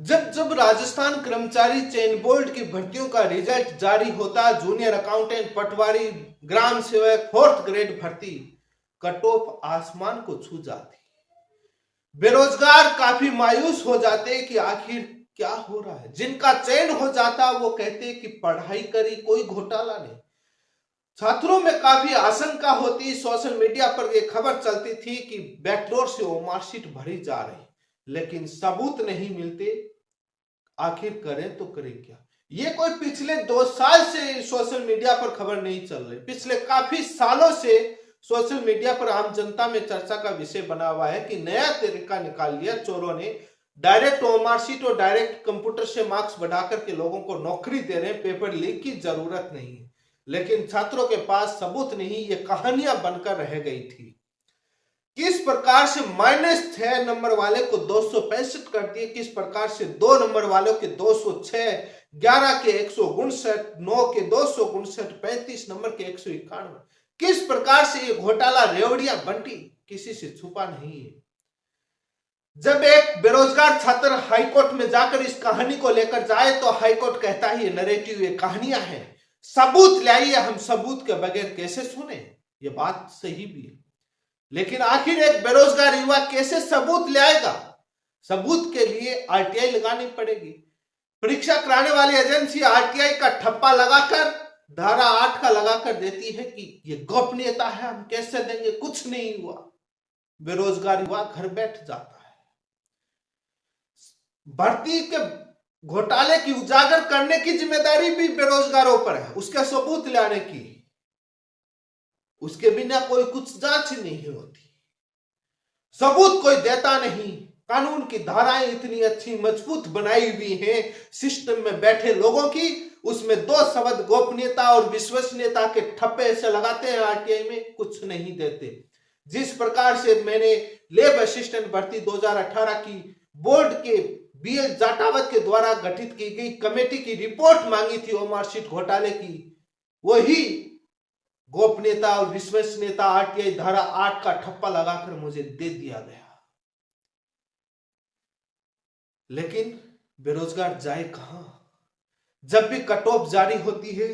जब जब राजस्थान कर्मचारी चयन बोर्ड की भर्तियों का रिजल्ट जारी होता, जूनियर अकाउंटेंट, पटवारी, ग्राम सेवक, 4th ग्रेड भर्ती, कट ऑफ आसमान को छू जाती। बेरोजगार काफी मायूस हो जाते कि आखिर क्या हो रहा है। जिनका चयन हो जाता वो कहते कि पढ़ाई करी, कोई घोटाला नहीं। छात्रों में काफी आशंका होती। सोशल मीडिया पर यह खबर चलती थी कि बैकडोर से वो मार्कशीट भरी जा रही, लेकिन सबूत नहीं मिलते। आखिर करें तो करें क्या। ये कोई पिछले 2 साल से सोशल मीडिया पर खबर नहीं चल रही, पिछले काफी सालों से सोशल मीडिया पर आम जनता में चर्चा का विषय बना हुआ है कि नया तरीका निकाल लिया चोरों ने। डायरेक्ट मार्कशीट और डायरेक्ट कंप्यूटर से मार्क्स बढ़ा करके लोगों को नौकरी दे रहे हैं। पेपर लीक की जरूरत नहीं है, लेकिन छात्रों के पास सबूत नहीं। ये कहानियां बनकर रह गई थी। किस प्रकार से -6 नंबर वाले को 265 कर दिए, किस प्रकार से 2 नंबर वालों के 206, 11 के 159, 9 के 259, 35 नंबर के 191, किस प्रकार से ये घोटाला रेवड़िया बंटी किसी से छुपा नहीं है। जब एक बेरोजगार छात्र हाईकोर्ट में जाकर इस कहानी को लेकर जाए तो हाईकोर्ट कहता है ये नरेटिव, ये कहानियां हैं, सबूत लाइए। हम सबूत के बगैर कैसे सुने। ये बात सही भी है, लेकिन आखिर एक बेरोजगार युवा कैसे सबूत लाएगा। सबूत के लिए आरटीआई लगानी पड़ेगी। परीक्षा कराने वाली एजेंसी आरटीआई का ठप्पा लगाकर, धारा 8 का लगाकर देती है कि ये गोपनीयता है, हम कैसे देंगे। कुछ नहीं हुआ, बेरोजगार युवा घर बैठ जाता है। भर्ती के घोटाले की उजागर करने की जिम्मेदारी भी बेरोजगारों पर है, उसके सबूत लाने की। उसके बिना कोई कुछ जांच नहीं होती, सबूत कोई देता नहीं। कानून की धाराएं इतनी अच्छी मजबूत बनाई हुई हैं सिस्टम में बैठे लोगों की, उसमें 2 शब्द गोपनीयता और विश्वसनीयता के ठप्पे से लगाते हैं। आरटीआई में कुछ नहीं देते। जिस प्रकार से मैंने लेब असिस्टेंट भर्ती 2018 की बोर्ड के बीएल जाटावत के द्वारा गठित की गई कमेटी की रिपोर्ट मांगी थी वो मार्कशीट घोटाले की, वही गोपनीयता और विश्वसनीयता आरटीआई धारा 8 का ठप्पा लगाकर मुझे दे दिया गया। लेकिन बेरोजगार जाए कहां। जब भी कट ऑफ जारी होती है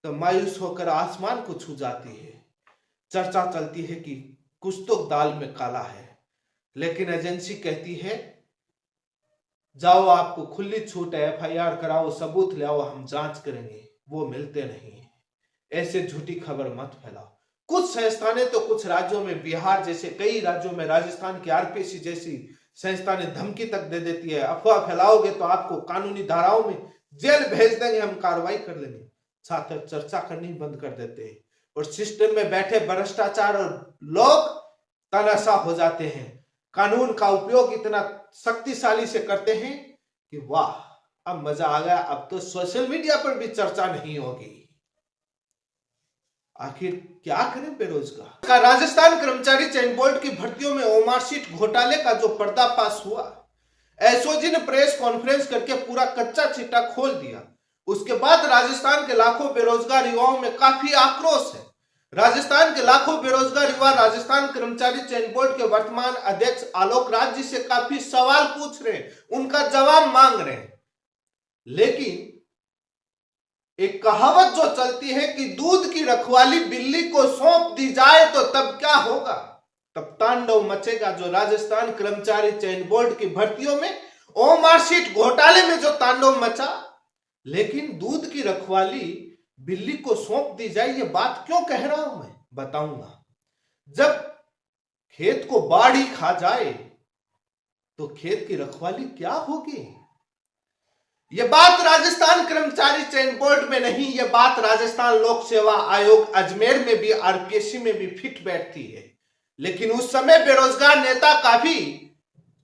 तो मायूस होकर आसमान को छू जाती है। चर्चा चलती है कि कुछ तो दाल में काला है, लेकिन एजेंसी कहती है जाओ, आपको खुली छूट है, एफआईआर कराओ, सबूत ले आओ, हम जांच करेंगे। वो मिलते नहीं। ऐसे झूठी खबर मत फैलाओ। कुछ संस्थानें तो कुछ राज्यों में, बिहार जैसे कई राज्यों में, राजस्थान की आरपीसी जैसी संस्थानें धमकी तक दे देती है, अफवाह फैलाओगे तो आपको कानूनी धाराओं में जेल भेज देंगे, हम कार्रवाई कर लेंगे। छात्र चर्चा करनी बंद कर देते हैं और सिस्टम में बैठे भ्रष्टाचार और लोग तनाशा हो जाते हैं। कानून का उपयोग इतना शक्तिशाली से करते हैं कि वाह, अब मजा आ गया, अब तो सोशल मीडिया पर भी चर्चा नहीं होगी। आखिर क्या करें बेरोजगार। राजस्थान कर्मचारी चयन बोर्ड की भर्तियों में ओमारशीट घोटाले का जो पर्दाफाश हुआ, एसओजी ने प्रेस कॉन्फ्रेंस करके पूरा कच्चा चिट्टा खोल दिया। उसके बाद राजस्थान के लाखों बेरोजगार युवाओं में काफी आक्रोश है। राजस्थान के लाखों बेरोजगार युवा राजस्थान कर्मचारी चयन बोर्ड के वर्तमान अध्यक्ष आलोक राज जी से काफी सवाल पूछ रहे हैं, उनका जवाब मांग रहे हैं। लेकिन एक कहावत जो चलती है कि दूध की रखवाली बिल्ली को सौंप दी जाए तो तब क्या होगा, तब तांडव मचेगा। जो राजस्थान कर्मचारी चयन बोर्ड की भर्तियों में ओमारशीट घोटाले में जो तांडव मचा, लेकिन दूध की रखवाली बिल्ली को सौंप दी जाए, ये बात क्यों कह रहा हूं मैं बताऊंगा। जब खेत को बाढ़ ही खा जाए तो खेत की रखवाली क्या होगी। यह बात राजस्थान कर्मचारी चयन बोर्ड में नहीं, यह बात राजस्थान लोक सेवा आयोग अजमेर में भी, आरपीएससी में भी फिट बैठती है। लेकिन उस समय बेरोजगार नेता काफी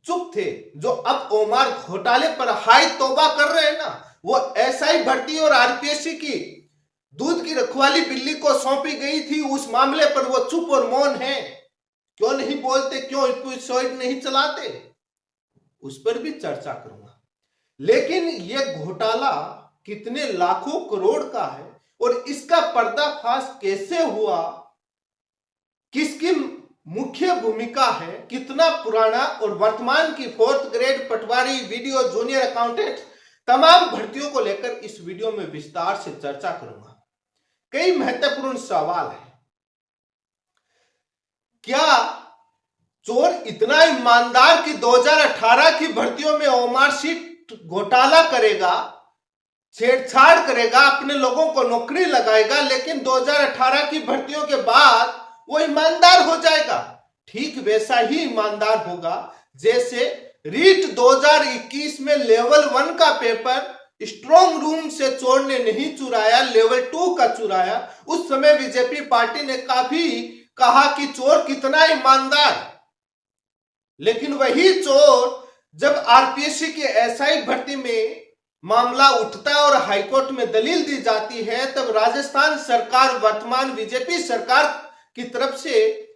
चुप थे। जो अब ओमार घोटाले पर हाय तौबा कर रहे हैं ना, वो एसआई भर्ती और आरपीएससी की दूध की रखवाली बिल्ली को सौंपी गई थी, उस मामले पर वो चुप और मौन है। क्यों नहीं बोलते, क्यों एपिसोड नहीं चलाते, उस पर भी चर्चा करूंगा। लेकिन यह घोटाला कितने लाखों करोड़ का है और इसका पर्दाफाश कैसे हुआ, किसकी मुख्य भूमिका है। कितना पुराना और वर्तमान की 4th ग्रेड पटवारी, वीडियो, जूनियर अकाउंटेंट तमाम भर्तियों को लेकर इस वीडियो में विस्तार से चर्चा करूंगा। कई महत्वपूर्ण सवाल है। क्या चोर इतना ईमानदार कि 2018 की भर्तियों में ओमार शीट घोटाला करेगा, छेड़छाड़ करेगा, अपने लोगों को नौकरी लगाएगा, लेकिन 2018 की भर्तियों के बाद वो ईमानदार हो जाएगा? ठीक वैसा ही ईमानदार होगा जैसे रीट 2021 में लेवल 1 का पेपर स्ट्रॉन्ग रूम से चोर ने नहीं चुराया, लेवल 2 का चुराया। उस समय बीजेपी पार्टी ने काफी कहा कि चोर कितना ईमानदार, लेकिन वही चोर जब आरपीएससी की एसआई भर्ती में मामला उठता है और हाईकोर्ट में दलील दी जाती है, तब राजस्थान सरकार, वर्तमान बीजेपी सरकार की तरफ से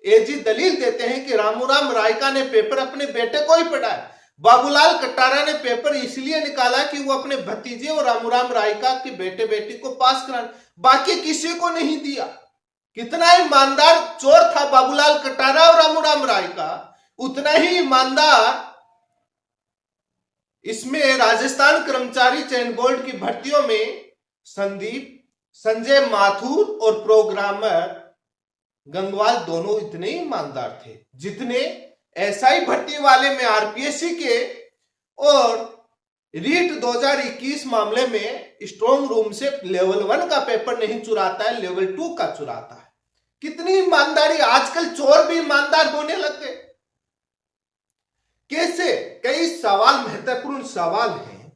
एजी दलील देते हैं कि रामूराम रायका ने पेपर अपने बेटे को ही पढ़ाया। बाबूलाल कटारा ने पेपर इसलिए निकाला कि वो अपने भतीजे और रामूराम रायका के बेटे बेटी को पास कराना, बाकी किसी को नहीं दिया। कितना ईमानदार चोर था बाबूलाल कटारा और रामूराम रायका, उतना ही ईमानदार इसमें राजस्थान कर्मचारी चयन बोर्ड की भर्तियों में संदीप, संजय माथुर और प्रोग्रामर गंगवाल दोनों इतने ईमानदार थे जितने एसआई भर्ती वाले में आरपीएससी के और रीट 2021 मामले में स्ट्रॉन्ग रूम से लेवल 1 का पेपर नहीं चुराता है, लेवल 2 का चुराता है। कितनी ईमानदारी! आजकल चोर भी ईमानदार होने लग गए। कैसे? कई सवाल, महत्वपूर्ण सवाल हैं।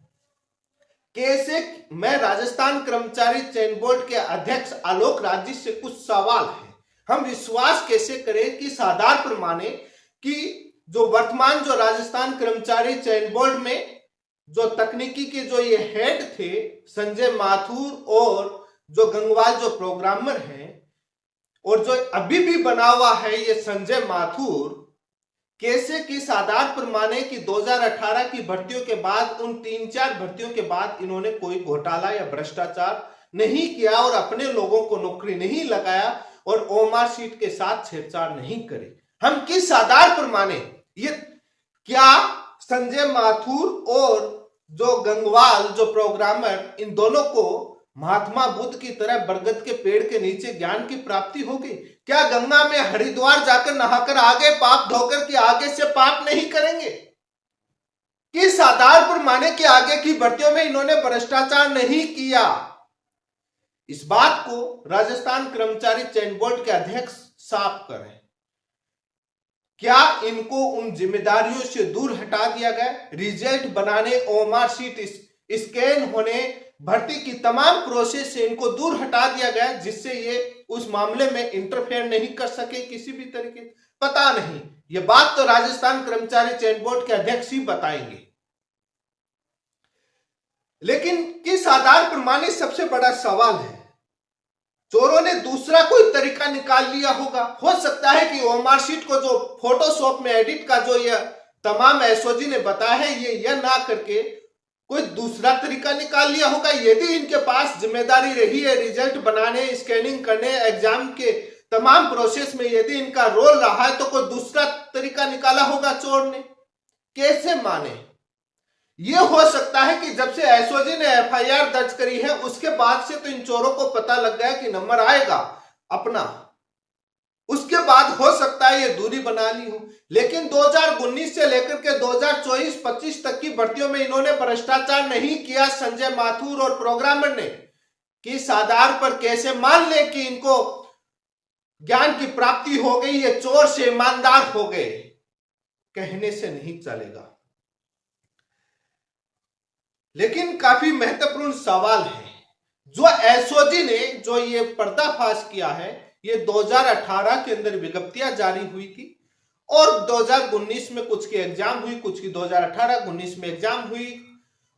कैसे? मैं राजस्थान कर्मचारी चयन बोर्ड के अध्यक्ष आलोक राजी से कुछ सवाल है। हम विश्वास कैसे करें कि आधार पर माने कि जो वर्तमान जो राजस्थान कर्मचारी चयन बोर्ड में जो तकनीकी के जो ये हेड थे संजय माथुर और जो गंगवाल जो प्रोग्रामर हैं, और जो अभी भी बना हुआ है ये संजय माथुर, कैसे किस आधार पर माने कि 2018 की भर्तियों के बाद, उन 3-4 भर्तियों के बाद इन्होंने कोई घोटाला या भ्रष्टाचार नहीं किया और अपने लोगों को नौकरी नहीं लगाया और ओमार शीट के साथ छेड़छाड़ नहीं करे? हम किस आधार पर माने? ये क्या संजय माथुर और जो गंगवाल जो प्रोग्रामर, इन दोनों को महात्मा बुद्ध की तरह बरगद के पेड़ के नीचे ज्ञान की प्राप्ति होगी? क्या गंगा में हरिद्वार जाकर नहाकर आगे पाप धोकर के आगे से पाप नहीं करेंगे? किस आधार पर माने कि आगे की भर्तियों में इन्होंने भ्रष्टाचार नहीं किया? इस बात को राजस्थान कर्मचारी चयन बोर्ड के अध्यक्ष साफ करें। क्या इनको उन जिम्मेदारियों से दूर हटा दिया गया? रिजल्ट बनाने, ओमार शीट स्कैन होने, भर्ती की तमाम प्रोसेस से इनको दूर हटा दिया गया जिससे ये उस मामले में इंटरफेयर नहीं कर सके किसी भी तरीके? पता नहीं, ये बात तो राजस्थान कर्मचारी चयन बोर्ड के अध्यक्ष ही बताएंगे। लेकिन किस आधार पर माने, सबसे बड़ा सवाल है। चोरों ने दूसरा कोई तरीका निकाल लिया होगा। हो सकता है कि ओमार शीट को जो फोटोशॉप में एडिट का जो ये तमाम एसओजी ने बताया है, ये ना करके कोई दूसरा तरीका निकाल लिया होगा। यदि इनके पास जिम्मेदारी रही है रिजल्ट बनाने, स्कैनिंग करने, एग्जाम के तमाम प्रोसेस में यदि इनका रोल रहा है, तो कोई दूसरा तरीका निकाला होगा चोर ने। कैसे माने? ये हो सकता है कि जब से एसओजी ने एफआईआर दर्ज करी है उसके बाद से तो इन चोरों को पता लग गया कि नंबर आएगा अपना, उसके बाद हो सकता है ये दूरी बना ली हो। लेकिन 2019 से लेकर के 2024-25 तक की भर्तियों में इन्होंने भ्रष्टाचार नहीं किया संजय माथुर और प्रोग्रामर ने। किस आधार पर कैसे मान ले कि इनको ज्ञान की प्राप्ति हो गई, ये चोर से ईमानदार हो गए? कहने से नहीं चलेगा। लेकिन काफी महत्वपूर्ण सवाल है। जो एसओजी ने जो ये पर्दाफाश किया है, ये 2018 के अंदर विज्ञप्तियां जारी हुई थी और 2019 में कुछ की एग्जाम हुई, कुछ की 2018-19 में एग्जाम हुई,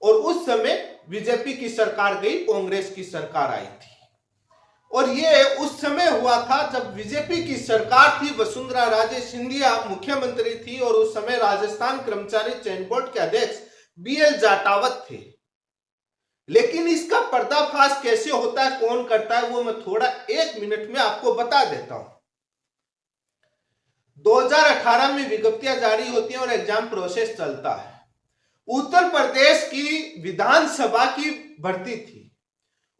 और उस समय बीजेपी की सरकार गई, कांग्रेस की सरकार आई थी। और ये उस समय हुआ था जब बीजेपी की सरकार थी, वसुंधरा राजे सिंधिया मुख्यमंत्री थी और उस समय राजस्थान कर्मचारी चयन बोर्ड के अध्यक्ष बीएल जाटावत थे। लेकिन इसका पर्दाफाश कैसे होता है, कौन करता है, वो मैं थोड़ा 1 मिनट में आपको बता देता हूं। 2018 में विज्ञप्तियां जारी होती हैं और एग्जाम प्रोसेस चलता है। उत्तर प्रदेश की विधानसभा की भर्ती थी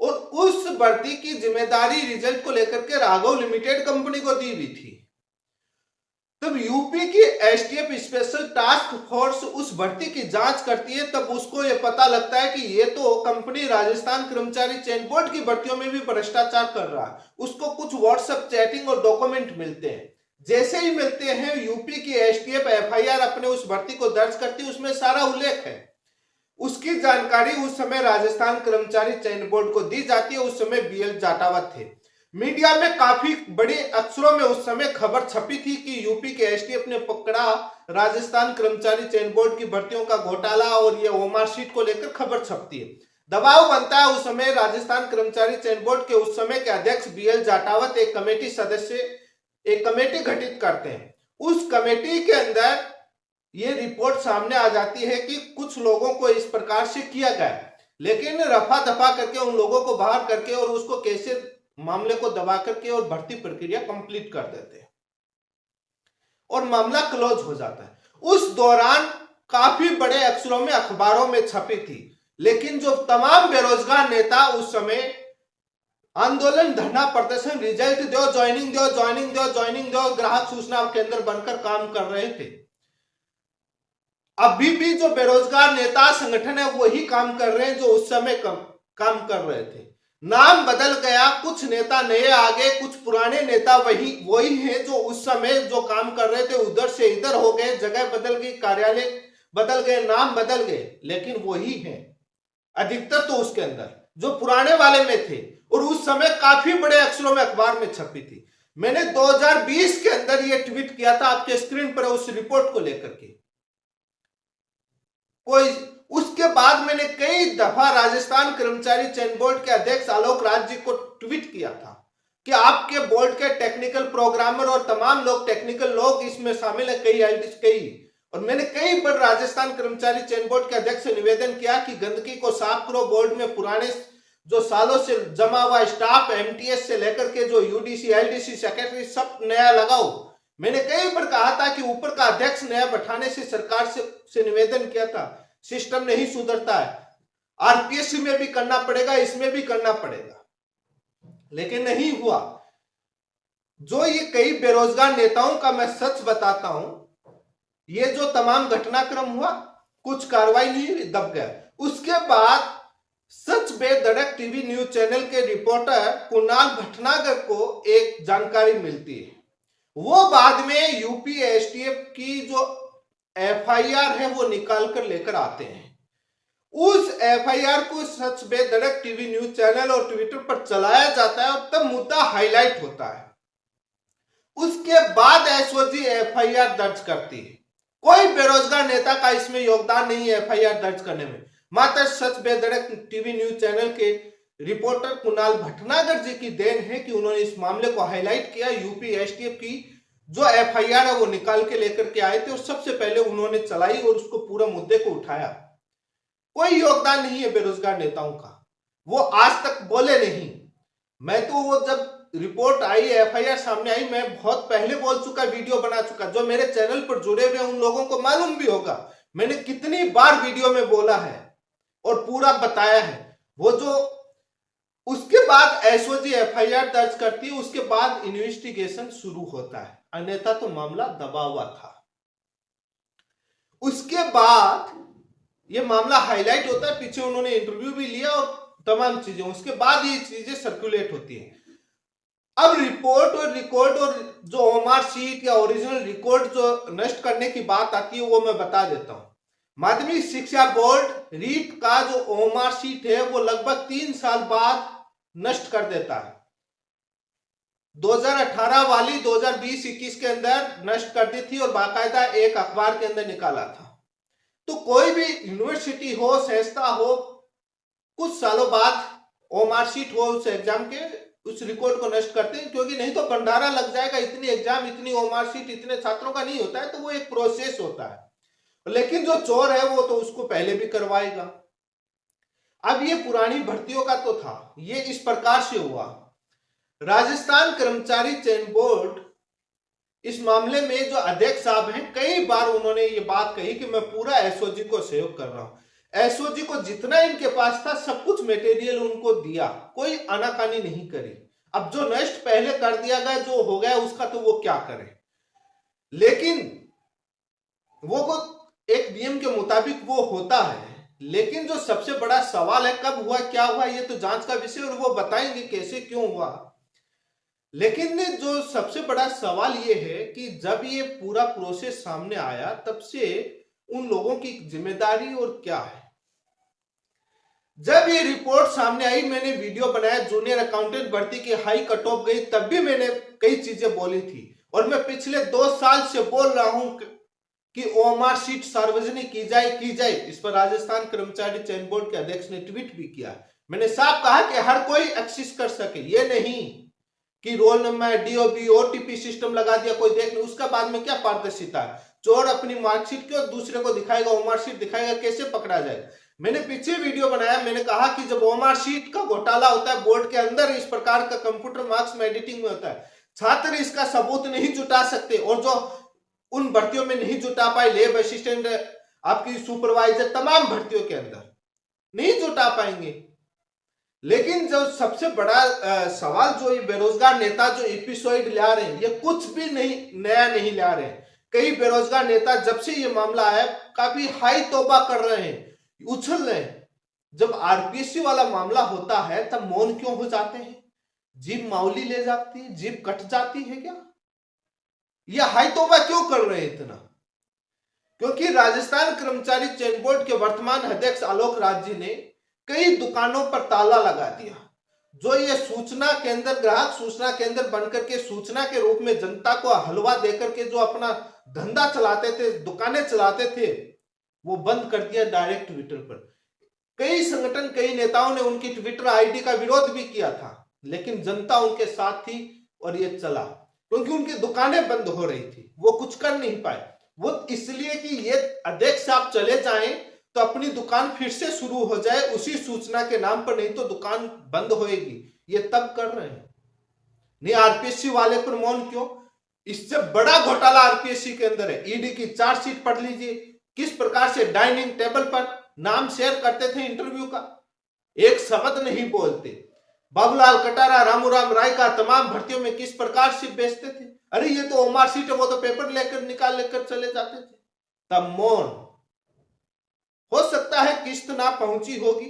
और उस भर्ती की जिम्मेदारी रिजल्ट को लेकर के राघव लिमिटेड कंपनी को दी हुई थी। तब यूपी की एसटीएफ स्पेशल टास्क फोर्स उस भर्ती की जांच करती है, तब उसको यह पता लगता है कि ये तो कंपनी राजस्थान कर्मचारी चयन बोर्ड की भर्तियों में भी भ्रष्टाचार कर रहा है। उसको कुछ व्हाट्सएप चैटिंग और डॉक्यूमेंट मिलते हैं। जैसे ही मिलते हैं यूपी की एसटीएफ एफआईआर अपने उस भर्ती को दर्ज करती है, उसमें सारा उल्लेख है। उसकी जानकारी उस समय राजस्थान कर्मचारी चयन बोर्ड को दी जाती है। उस समय बीएल जाटावत थे। मीडिया में काफी बड़े अक्षरों में उस समय खबर छपी थी कि यूपी के एसटीएफ ने पकड़ा राजस्थान कर्मचारी चयन बोर्ड की भर्तियों का घोटाला, और ये ओमार शीट को लेकर खबर छपती है। दबाव बनता है उस समय राजस्थान कर्मचारी चयन बोर्ड के उस समय के अध्यक्ष बीएल जाटावत एक कमेटी गठित करते हैं। उस कमेटी के अंदर ये रिपोर्ट सामने आ जाती है कि कुछ लोगों को इस प्रकार से किया गया, लेकिन रफा दफा करके उन लोगों को बाहर करके और उसको कैसे मामले को दबा करके और भर्ती प्रक्रिया कंप्लीट कर देते हैं और मामला क्लोज हो जाता है। उस दौरान काफी बड़े अक्षरों में अखबारों में छपी थी, लेकिन जो तमाम बेरोजगार नेता उस समय आंदोलन, धरना, प्रदर्शन, रिजल्ट दो, ज्वाइनिंग दो, ज्वाइनिंग दो, ज्वाइनिंग दो, ग्राहक सूचना केंद्र बनकर काम कर रहे थे। अभी भी जो बेरोजगार नेता संगठन है वही काम कर रहे हैं जो उस समय काम कर रहे थे। नाम बदल गया, कुछ नेता नए आ गए, कुछ पुराने नेता वही हैं जो उस समय जो काम कर रहे थे उधर से इधर हो गए, जगह बदल गई, कार्यालय बदल गए, नाम बदल गए, लेकिन वही हैं अधिकतर तो उसके अंदर जो पुराने वाले में थे। और उस समय काफी बड़े अक्षरों में अखबार में छपी थी। मैंने 2020 के अंदर यह ट्वीट किया था आपके स्क्रीन पर उस रिपोर्ट को लेकर के। उसके बाद मैंने कई दफा राजस्थान कर्मचारी चयन बोर्ड के अध्यक्ष आलोक राज जी को ट्वीट किया था कि आपके बोर्ड के टेक्निकल प्रोग्रामर और तमाम लोग, टेक्निकल लोग इसमें शामिल है, कई। और मैंने कई बार राजस्थान कर्मचारी चयन बोर्ड के अध्यक्ष से निवेदन किया कि गंदगी को साफ करो, बोर्ड में पुराने जो सालों से जमा हुआ स्टाफ, एमटीएस से लेकर के जो यूडीसी, एलडीसी, सेक्रेटरी सब नया लगाओ। मैंने कई बार कहा था कि ऊपर का अध्यक्ष नया बैठाने से सरकार से निवेदन किया था। सिस्टम नहीं सुधरता है, आरपीएससी में भी करना पड़ेगा, इसमें भी करना पड़ेगा, लेकिन नहीं हुआ। जो ये कई बेरोजगार नेताओं का मैं सच बताता हूं, ये जो तमाम घटनाक्रम हुआ, कुछ कार्रवाई नहीं हुई, दब गया। उसके बाद सच बेधड़क टीवी न्यूज चैनल के रिपोर्टर कुणाल भटनागर को एक जानकारी मिलती है। वो बाद में यूपी एसटीएफ की जो एफआईआर है वो निकाल कर लेकर आते हैं। उस एफआईआर को सच बेधड़क टीवी न्यूज चैनल और ट्विटर पर चलाया जाता है और तब मुद्दा हाईलाइट होता है। उसके बाद एसओजी एफआईआर दर्ज करती है। कोई बेरोजगार नेता का इसमें योगदान नहीं है एफआईआर दर्ज करने में, मात्र सच बेधड़क टीवी न्यूज चैनल के रिपोर्टर कुणाल भटनागर जी की देन है कि उन्होंने इस मामले को हाईलाइट किया। यूपी एसटीएफ की जो एफआईआर है वो निकाल के लेकर के आए थे और सबसे पहले उन्होंने चलाई और उसको पूरा मुद्दे को उठाया। कोई योगदान नहीं है बेरोजगार नेताओं का, वो आज तक बोले नहीं। मैं तो वो जब रिपोर्ट आई, एफआईआर सामने आई, मैं बहुत पहले बोल चुका, वीडियो बना चुका। जो मेरे चैनल पर जुड़े हुए उन लोगों को मालूम भी होगा मैंने कितनी बार वीडियो में बोला है और पूरा बताया है। वो जो उसके बाद एसओजी एफआईआर दर्ज करती है, उसके बाद इन्वेस्टिगेशन शुरू होता है, अन्यथा तो मामला दबा हुआ था। उसके बाद ये मामला हाईलाइट होता है, पीछे उन्होंने इंटरव्यू भी लिया और तमाम चीजें, उसके बाद ये चीजें सर्कुलेट होती है। अब रिपोर्ट और रिकॉर्ड और जो ओमार शीट या ओरिजिनल रिकॉर्ड जो नष्ट करने की बात आती है वो मैं बता देता हूं। माध्यमिक शिक्षा बोर्ड रीट का जो ओमार शीट है वो लगभग 3 साल बाद नष्ट कर देता है। 2018 वाली 2020-21 के अंदर नष्ट कर दी थी और बाकायदा एक अखबार के अंदर निकाला था। तो कोई भी यूनिवर्सिटी हो, संस्था हो, कुछ सालों बाद ओमार शीट हो उस एग्जाम के, उस रिकॉर्ड को नष्ट करते हैं, क्योंकि नहीं तो भंडारा लग जाएगा। इतनी एग्जाम, इतनी ओमार शीट इतने छात्रों का नहीं होता है, तो वो एक प्रोसेस होता है। लेकिन जो चोर है वो तो उसको पहले भी करवाएगा। अब ये पुरानी भर्तियों का तो था, ये इस प्रकार से हुआ। राजस्थान कर्मचारी चयन बोर्ड इस मामले में जो अध्यक्ष साहब हैं, कई बार उन्होंने ये बात कही कि मैं पूरा एसओजी को सहयोग कर रहा हूं। एसओजी को जितना इनके पास था सब कुछ मटेरियल उनको दिया, कोई आनाकानी नहीं करी। अब जो नष्ट पहले कर दिया गया, जो हो गया उसका तो वो क्या करें, लेकिन वो एक नियम के मुताबिक वो होता है। लेकिन जो सबसे बड़ा सवाल है कब हुआ क्या हुआ, ये तो जांच का विषय और वो बताएंगे कैसे क्यों हुआ। लेकिन जो सबसे बड़ा सवाल ये है कि जब ये पूरा प्रोसेस सामने आया तब से उन लोगों की जिम्मेदारी और क्या है। जब ये रिपोर्ट सामने आई, मैंने वीडियो बनाया, जूनियर अकाउंटेंट भर्ती की हाई कट ऑफ गई, तब भी मैंने कई चीजें बोली थी। और मैं पिछले 2 साल से बोल रहा हूं कि ओएमआर शीट सार्वजनिक की जाए। इस पर राजस्थान कर्मचारी चयन बोर्ड के अध्यक्ष ने ट्वीट भी किया। मैंने साफ कहा कि हर कोई एक्सेस कर सके, ये नहीं कि roll number, DOB, OTP system लगा दिया, कोई देख नहीं। उसका बाद में क्या पारदर्शिता है? चोर अपनी मार्कशीट क्यों दूसरे को दिखाएगा, ओएमआर शीट दिखाएगा, कैसे पकड़ा जाएगा? मैंने पीछे वीडियो बनाया, मैंने कहा कि जब ओएमआर शीट का घोटाला होता है बोर्ड के अंदर, इस प्रकार का कंप्यूटर मार्क्स में एडिटिंग में होता है, छात्र इसका सबूत नहीं जुटा सकते, और जो उन भर्तियों में नहीं जुटा पाए, लेब असिस्टेंट, आपकी सुपरवाइजर, तमाम भर्तियों के अंदर नहीं जुटा पाएंगे। लेकिन जो सबसे बड़ा सवाल, जो ये बेरोजगार नेता जो एपिसोड ला रहे हैं, ये कुछ भी नहीं नया नहीं ला रहे हैं। कई बेरोजगार नेता जब से ये मामला आया काफी हाई तौबा कर रहे हैं, उछल रहे हैं। जब आरपीएससी वाला मामला होता है तब मौन क्यों हो जाते हैं? जीभ माउली ले जाती है, जीभ कट जाती है क्या? ये हाई तौबा क्यों कर रहे हैं इतना? क्योंकि राजस्थान कर्मचारी चयन बोर्ड के वर्तमान अध्यक्ष आलोक राज जी ने कई दुकानों पर ताला लगा दिया। जो ये सूचना केंद्र, ग्राहक सूचना केंद्र बनकर के सूचना के रूप में जनता को हलवा देकर के जो अपना धंधा चलाते थे, दुकानें चलाते थे, वो बंद कर दिया डायरेक्ट ट्विटर पर। कई संगठन, कई नेताओं ने उनकी ट्विटर आईडी का विरोध भी किया था, लेकिन जनता उनके साथ थी और ये चला, क्योंकि उनकी दुकानें बंद हो रही थी, वो कुछ कर नहीं पाए। वो इसलिए कि ये अध्यक्ष साहब चले जाएं तो अपनी दुकान फिर से शुरू हो जाए उसी सूचना के नाम पर, नहीं तो दुकान बंद होएगी। ये तब कर रहे हैं। नहीं, आरपीएससी वाले पर मौन क्यों? इससे बड़ा घोटाला आरपीएससी के अंदर है। ईडी की चार्जशीट पढ़ लीजिए, किस प्रकार से डाइनिंग टेबल पर नाम शेयर करते थे इंटरव्यू का, एक शब्द नहीं बोलते। बाबूलाल कटारा, रामूराम राय का तमाम भर्तियों में किस प्रकार से बेचते थे। अरे ये तो ओएमआर शीट है, वो तो पेपर लेकर निकाल लेकर चले जाते थे। तब मौन। हो सकता है किस्त ना पहुंची होगी,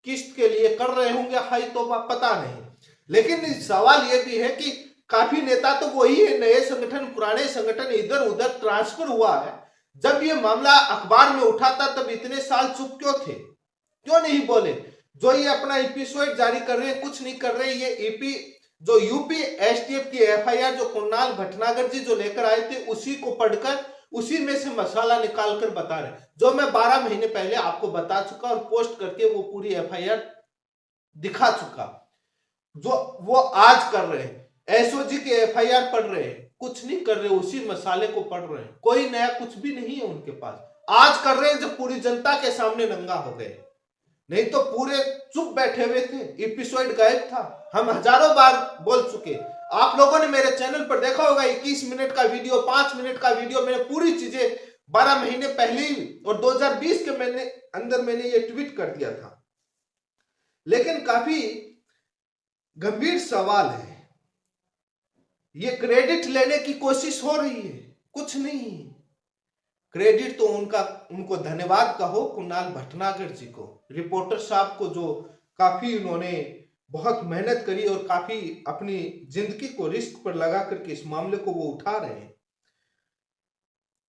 किस्त के लिए कर रहे होंगे हाई तौबा, पता नहीं। लेकिन सवाल यह भी है कि काफी नेता तो वही है, नए संगठन, पुराने संगठन इधर उधर ट्रांसफर हुआ है। जब ये मामला अखबार में उठा था तब इतने साल चुप क्यों थे, क्यों नहीं बोले? जो ये अपना एपिसोड जारी कर रहे हैं, कुछ नहीं कर रहे। ये ईपी जो यूपी एसटीएफ की एफआईआर जो कुणाल भटनागर जी जो लेकर आए थे, उसी को पढ़कर उसी में से मसाला निकाल कर बता रहे, जो मैं 12 महीने पहले आपको बता चुका और पोस्ट करके वो पूरी एफआईआर दिखा चुका। जो वो आज कर रहे हैं, एसओजी के एफआईआर पढ़ रहे हैं, कुछ नहीं कर रहे, उसी मसाले को पढ़ रहे हैं। कोई नया कुछ भी नहीं है उनके पास। आज कर रहे हैं जब पूरी जनता के सामने नंगा हो गए, नहीं तो पूरे चुप बैठे हुए थे, एपिसोड गायब था। हम हजारों बार बोल चुके, आप लोगों ने मेरे चैनल पर देखा होगा 21 मिनट का वीडियो, 5 मिनट का वीडियो, मैंने पूरी चीजें 12 महीने पहले ही और 2020 के मैंने ये ट्वीट कर दिया था। लेकिन काफी गंभीर सवाल है, ये क्रेडिट लेने की कोशिश हो रही है, कुछ नहीं। क्रेडिट तो उनको धन्यवाद कहो कुणाल भटनागर जी को, रिपोर्टर साहब को, जो काफी उन्होंने बहुत मेहनत करी और काफी अपनी जिंदगी को रिस्क पर लगा करके इस मामले को वो उठा रहे हैं।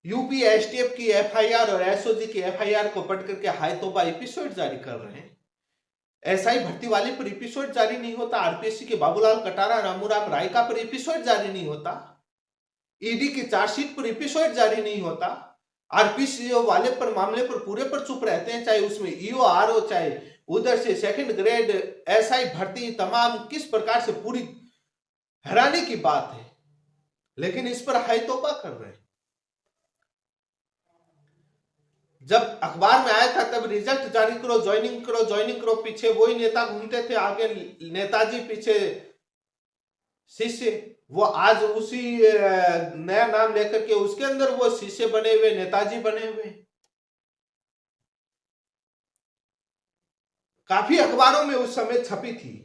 यूपी एसटीएफ की एफआईआर और एसओजी की एफआईआर को पढ़ करके हाय तौबा एपिसोड जारी कर रहे हैं। एसआई भर्ती वाले पर एपिसोड जारी नहीं होता, आरपीएससी के बाबूलाल कटारा, रामूराम रायका पर एपिसोड जारी नहीं होता, ईडी की चार्जशीट पर एपिसोड जारी नहीं होता, आरपीसी वाले पर मामले पर पूरे पर चुप रहते हैं, चाहे उसमें ईओ आरओ, चाहे उधर से सेकंड ग्रेड एसआई भर्ती, तमाम किस प्रकार से पूरी हैरानी की बात है। लेकिन इस पर हाय तौबा कर रहे हैं। जब अखबार में आया था तब रिजल्ट जारी करो, ज्वाइनिंग करो, ज्वाइनिंग करो, पीछे वही नेता घूमते थे, आगे नेताजी, पीछे शिष्य। वो आज उसी नया नाम लेकर के उसके अंदर वो शीशे बने हुए, नेताजी बने हुए। काफी अखबारों में उस समय छपी थी।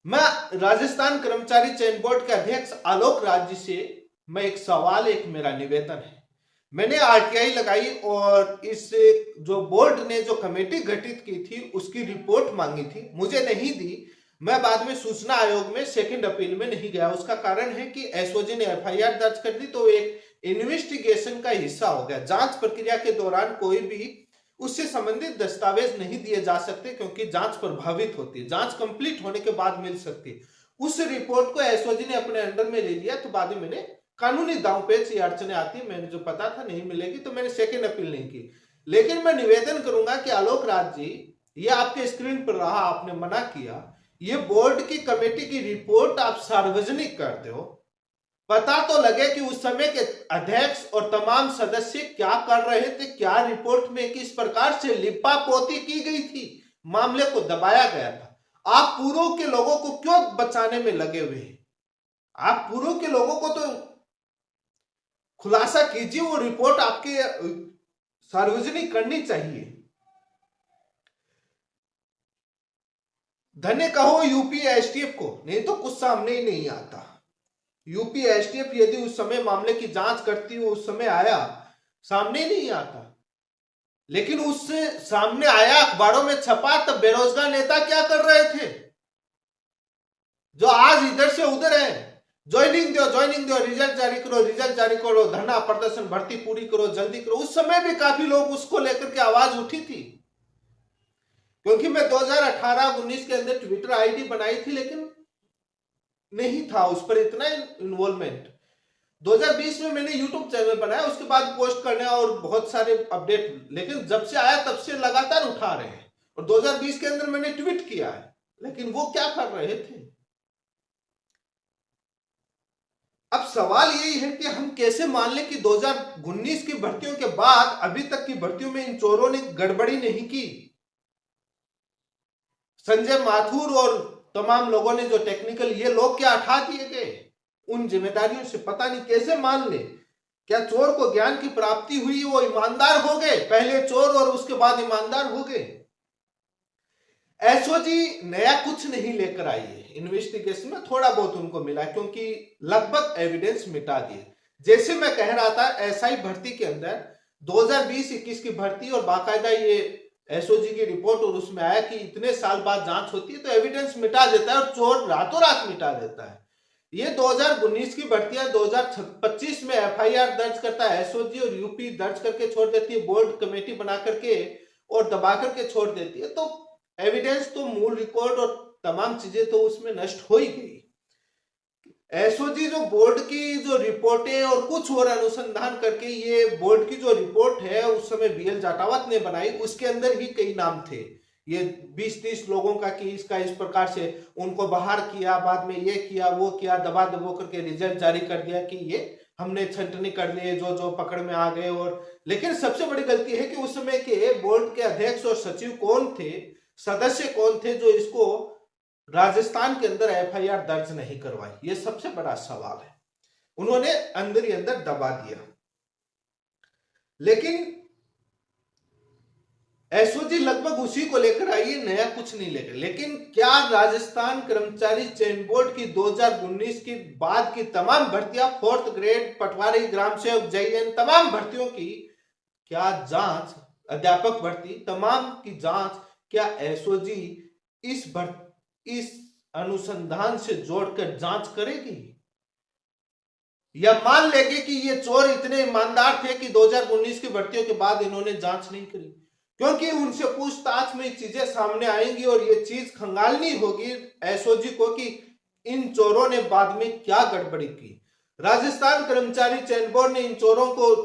मैं राजस्थान कर्मचारी चयन बोर्ड के अध्यक्ष आलोक राज जी से मैं एक सवाल, एक मेरा निवेदन है। मैंने आरटीआई लगाई और इस जो बोर्ड ने जो कमेटी गठित की थी उसकी रिपोर्ट मांगी थी, मुझे नहीं दी। मैं बाद में सूचना आयोग में सेकंड अपील में नहीं गया। उसका कारण है कि एसओजी ने एफआईआर दर्ज कर दी तो एक इन्वेस्टिगेशन का हिस्सा हो गया। जांच प्रक्रिया के दौरान कोई भी उससे संबंधित दस्तावेज नहीं दिए जा सकते क्योंकि जांच प्रभावित होती है। जांच कंप्लीट होने के बाद मिल सकती है। उस रिपोर्ट को एसओजी ने अपने अंडर में ले लिया तो बाद में मैंने कानूनी दांव पेच ये अड़चने आती, मैंने जो पता था नहीं मिलेगी तो मैंने सेकंड अपील नहीं की। लेकिन मैं निवेदन करूंगा कि आलोक राज जी, ये आपके स्क्रीन पर रहा, आपने मना किया, ये बोर्ड की कमेटी की रिपोर्ट आप सार्वजनिक करते हो, पता तो लगे कि उस समय के अध्यक्ष और तमाम सदस्य क्या कर रहे थे, क्या रिपोर्ट में किस प्रकार से लिपा पोती की गई थी, मामले को दबाया गया था। आप पूर्व के लोगों को क्यों बचाने में लगे हुए हैं? आप पूर्व के लोगों को तो खुलासा कीजिए, वो रिपोर्ट आपके सार्वजनिक करनी चाहिए। धन्य कहो यूपी एसटीएफ को, नहीं तो कुछ सामने ही नहीं आता। यूपी एसटीएफ यदि उस समय मामले की जांच करती, उस समय आया, सामने नहीं आता। लेकिन उससे सामने आया, अखबारों में छपा, तब बेरोजगार नेता क्या कर रहे थे जो आज इधर से उधर है? ज्वाइनिंग दो, ज्वाइनिंग दो, रिजल्ट जारी करो, रिजल्ट जारी करो, धरना प्रदर्शन, भर्ती पूरी करो, जल्दी करो। उस समय भी काफी लोग उसको लेकर के आवाज उठी थी, क्योंकि मैं 2018-19 के अंदर ट्विटर आईडी बनाई थी लेकिन नहीं था उस पर इतना इन्वॉल्वमेंट। 2020 में मैंने यूट्यूब चैनल बनाया, उसके बाद पोस्ट करने और बहुत सारे अपडेट, लेकिन जब से आया तब से लगातार उठा रहे हैं। और 2020 के अंदर मैंने ट्वीट किया है, लेकिन वो क्या कर रहे थे? अब सवाल यही है कि हम कैसे मान लें कि 2019 की भर्तियों के बाद अभी तक की भर्तियों में इन चोरों ने गड़बड़ी नहीं की। संजय माथुर और तमाम लोगों ने जो टेक्निकल, ये लोग क्या हटा दिए गए उन जिम्मेदारियों से? पता नहीं कैसे मान ले। क्या चोर को ज्ञान की प्राप्ति हुई, वो ईमानदार हो गए, पहले चोर और उसके बाद ईमानदार हो गए? एसओजी नया कुछ नहीं लेकर आई है, इन्वेस्टिगेशन में थोड़ा बहुत उनको मिला क्योंकि लगभग एविडेंस मिटा दिए। जैसे मैं कह रहा था एसआई भर्ती के अंदर 2020-21 की भर्ती और बाकायदा ये एसओजी की रिपोर्ट और उसमें आया कि इतने साल बाद जांच होती है तो एविडेंस मिटा देता है और चोर रातों रात मिटा देता है। ये 2019 की भर्तियां 2025 में एफआईआर दर्ज करता है एसओजी और यूपी दर्ज करके छोड़ देती है, बोर्ड कमेटी बना करके और दबा करके छोड़ देती है। तो एविडेंस तो, मूल रिकॉर्ड और तमाम चीजें तो उसमें नष्ट हो ही गई। एसओजी जो बोर्ड की जो रिपोर्टें और कुछ और अनुसंधान करके, ये बोर्ड की जो रिपोर्ट है उस समय बीएल जाटावत ने बनाई, उसके अंदर ही कई नाम थे ये 20-30 लोगों का कि इसका इस प्रकार से उनको बाहर किया, बाद में ये किया वो किया, दबा दबो करके रिजल्ट जारी कर दिया कि ये हमने छंटनी कर लिए, जो जो पकड़ में आ गए। और लेकिन सबसे बड़ी गलती है कि उस समय के बोर्ड के अध्यक्ष और सचिव कौन थे, सदस्य कौन थे जो इसको राजस्थान के अंदर एफआईआर दर्ज नहीं करवाई? ये सबसे बड़ा सवाल है। उन्होंने अंदर ही अंदर दबा दिया। लेकिन एसओजी लगभग उसी को लेकर आई है, नया कुछ नहीं लेकर। लेकिन क्या राजस्थान कर्मचारी चयन बोर्ड की 2019 के बाद की तमाम भर्तियां, 4th ग्रेड, पटवारी, ग्राम सेवक, जेईएन, तमाम भर्तियों की क्या जांच, अध्यापक भर्ती, तमाम की जांच क्या एसओजी इस अनुसंधान से जोड़कर जांच करेगी? या मान लेगी कि ये चोर इतने ईमानदार थे कि 2019 की भर्तियों के बाद इन्होंने जांच नहीं करी? क्योंकि उनसे पूछताछ में चीजें सामने आएंगी और ये चीज खंगालनी होगी एसओजी को कि इन चोरों ने बाद में क्या गड़बड़ी की। राजस्थान कर्मचारी चयन बोर्ड ने इन चोरों को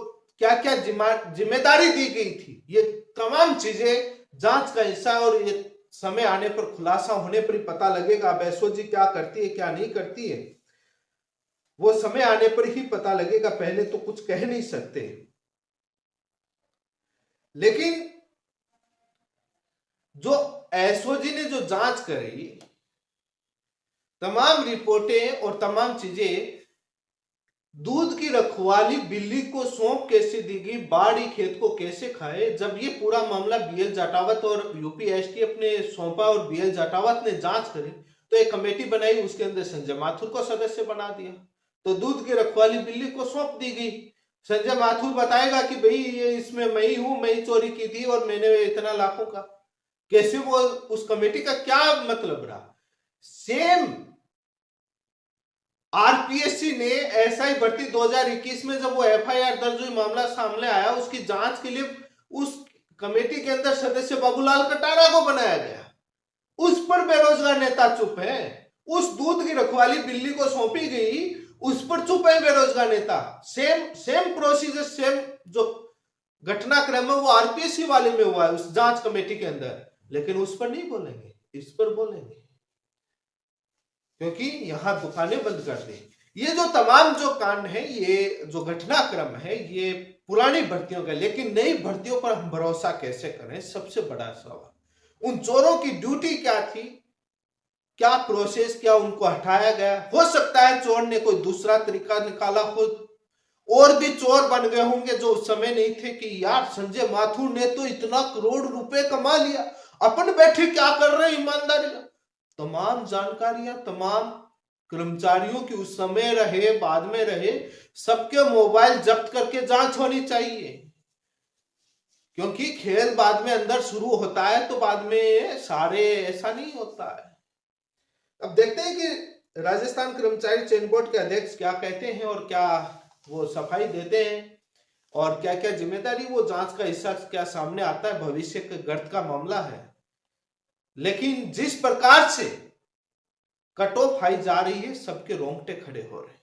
क्या क्या जिम्मेदारी दी गई थी, ये तमाम चीजें जांच का हिस्सा, और ये समय आने पर, खुलासा होने पर ही पता लगेगा। अब एसओजी क्या करती है क्या नहीं करती है वो समय आने पर ही पता लगेगा, पहले तो कुछ कह नहीं सकते। लेकिन जो एसओजी ने जो जांच करी, तमाम रिपोर्टें और तमाम चीजें, दूध की रखवाली बिल्ली को सौंप कैसे दी गई, बाड़ी खेत को कैसे खाए। जब ये पूरा मामला बीएल जाटावत और यूपीएसटी ने सौंपा और बीएल जाटावत ने जांच करी, तो एक कमेटी बनाई, उसके अंदर संजय माथुर को सदस्य बना दिया। तो दूध की रखवाली बिल्ली को सौंप दी गई। संजय माथुर बताएगा कि भाई ये इसमें मैं ही हूं, मैं ही चोरी की थी और मैंने इतना लाखों का। कैसे वो, उस कमेटी का क्या मतलब रहा। सेम आरपीएससी ने एसआई भर्ती 2021 में जब वो एफआईआर दर्ज हुई, मामला सामने आया, उसकी जांच के लिए उस कमेटी के अंदर सदस्य बाबूलाल कटारा को बनाया गया। उस पर बेरोजगार नेता चुप है। उस दूध की रखवाली बिल्ली को सौंपी गई, उस पर चुप है बेरोजगार नेता। सेम प्रोसीजर, सेम जो घटनाक्रम है वो आरपीएससी वाले में हुआ है उस जांच कमेटी के अंदर, लेकिन उस पर नहीं बोलेंगे, इस पर बोलेंगे, क्योंकि यहां दुकानें बंद कर दी। ये जो तमाम जो कांड है, ये जो घटनाक्रम है, ये पुरानी भर्तियों का, लेकिन नई भर्तियों पर हम भरोसा कैसे करें, सबसे बड़ा सवाल। उन चोरों की ड्यूटी क्या थी, क्या प्रोसेस, क्या उनको हटाया गया। हो सकता है चोर ने कोई दूसरा तरीका निकाला हो, और भी चोर बन गए होंगे जो उस समय नहीं थे कि यार संजय माथुर ने तो इतना करोड़ रुपए कमा लिया, अपन बैठे क्या कर रहे हैं ईमानदारी का। तमाम जानकारियां तमाम कर्मचारियों की उस समय रहे, बाद में रहे, सबके मोबाइल जब्त करके जांच होनी चाहिए, क्योंकि खेल बाद में अंदर शुरू होता है तो बाद में सारे ऐसा नहीं होता है। अब देखते हैं कि राजस्थान कर्मचारी चयन बोर्ड के अध्यक्ष क्या कहते हैं और क्या वो सफाई देते हैं और क्या क्या जिम्मेदारी, वो जांच का हिस्सा क्या सामने आता है। भविष्य के गर्त का मामला है, लेकिन जिस प्रकार से कट ऑफ हाई जा रही है, सबके रोंगटे खड़े हो रहे हैं।